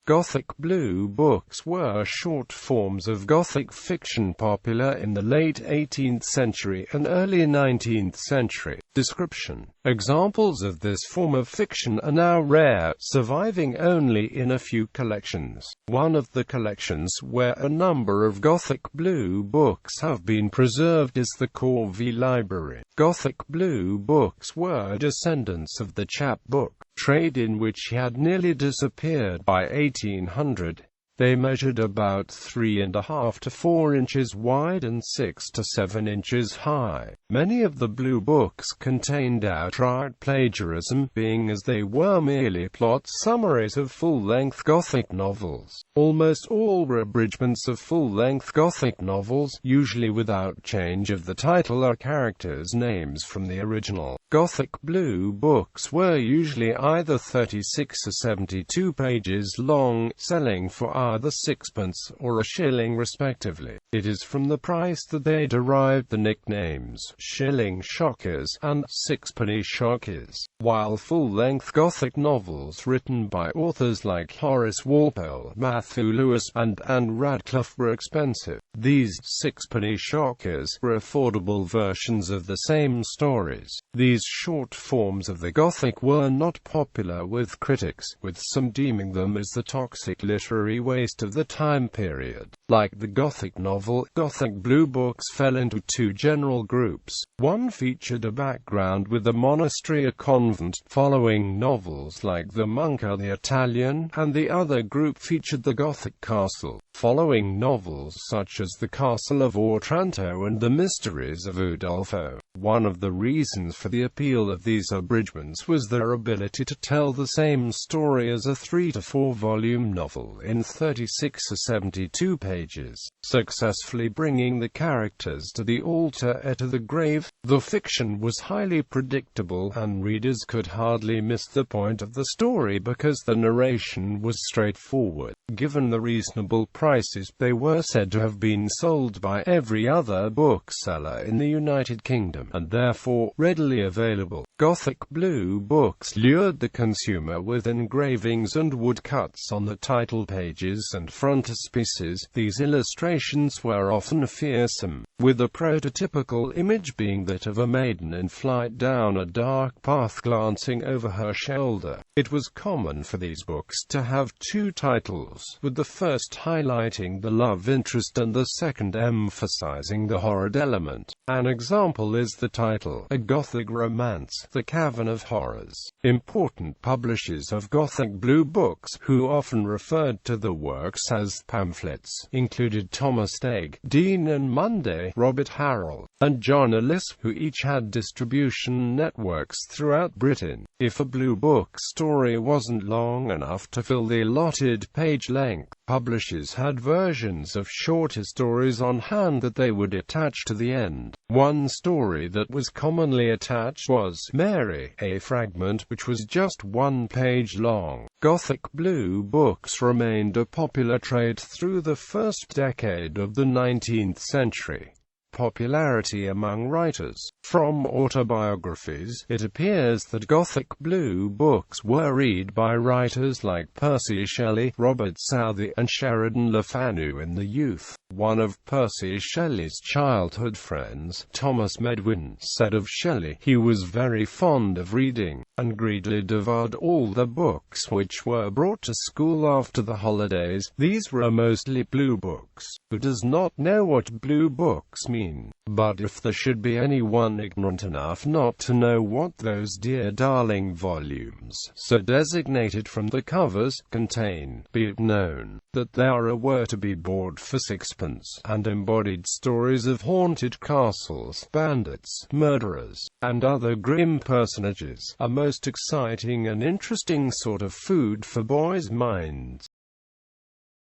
Gothic blue books were short forms of Gothic fiction popular in the late 18th century and early 19th century. Description: examples of this form of fiction are now rare, surviving only in a few collections. One of the collections where a number of Gothic blue books have been preserved is the Corvey Library. Gothic blue books were descendants of the chapbook trade, in which had nearly disappeared by 1800. They measured about 3.5 to 4 inches wide and 6 to 7 inches high. Many of the blue books contained outright plagiarism, being as they were merely plot summaries of full-length Gothic novels. Almost all were abridgments of full-length Gothic novels, usually without change of the title or characters' names from the original. Gothic blue books were usually either 36 or 72 pages long, selling for either sixpence or a shilling respectively. It is from the price that they derived the nicknames shilling shockers and sixpenny shockers. While full-length Gothic novels written by authors like Horace Walpole, Matthew Lewis, and Anne Radcliffe were expensive, these sixpenny shockers were affordable versions of the same stories. These short forms of the Gothic were not popular with critics, with some deeming them as the toxic literary waste of the time period. Like the Gothic novel, Gothic blue books fell into two general groups. One featured a background with a monastery or convent, following novels like The Monk or The Italian, and the other group featured the Gothic castle, following novels such as The Castle of Otranto and The Mysteries of Udolpho. One of the reasons for the appeal of these abridgments was their ability to tell the same story as a 3 to 4 volume novel in 36 or 72 pages, successfully bringing the characters to the altar or to the grave. The fiction was highly predictable, and readers could hardly miss the point of the story because the narration was straightforward. Given the reasonable prices, they were said to have been sold by every other bookseller in the United Kingdom, and therefore readily available. Gothic blue books lured the consumer with engravings and woodcuts on the title pages and frontispieces. These illustrations were often fearsome, with the prototypical image being that of a maiden in flight down a dark path glancing over her shoulder. It was common for these books to have two titles, with the first highlighting the love interest and the second emphasizing the horror element. An example is the title, A Gothic Romance, The Cavern of Horrors. Important publishers of Gothic blue books, who often referred to the works as pamphlets, included Thomas Stegg, Dean and Munday, Robert Harrell, and John Ellis, who each had distribution networks throughout Britain. If a blue book story wasn't long enough to fill the allotted page length, publishers had versions of shorter stories on hand that they would attach to the end. One story that was commonly attached was Mary, a fragment which was just 1 page long. Gothic blue books remained a popular trade through the first decade of the 19th century. Popularity among writers. From autobiographies, it appears that Gothic blue books were read by writers like Percy Shelley, Robert Southey, and Sheridan Le Fanu in the youth. One of Percy Shelley's childhood friends, Thomas Medwin, said of Shelley, he was very fond of reading, and greedily devoured all the books which were brought to school after the holidays. These were mostly blue books. Who does not know what blue books mean? But if there should be anyone ignorant enough not to know what those dear darling volumes, so designated from the covers, contain, be it known that they were to be bought for sixpence, and embodied stories of haunted castles, bandits, murderers, and other grim personages, a most exciting and interesting sort of food for boys' minds.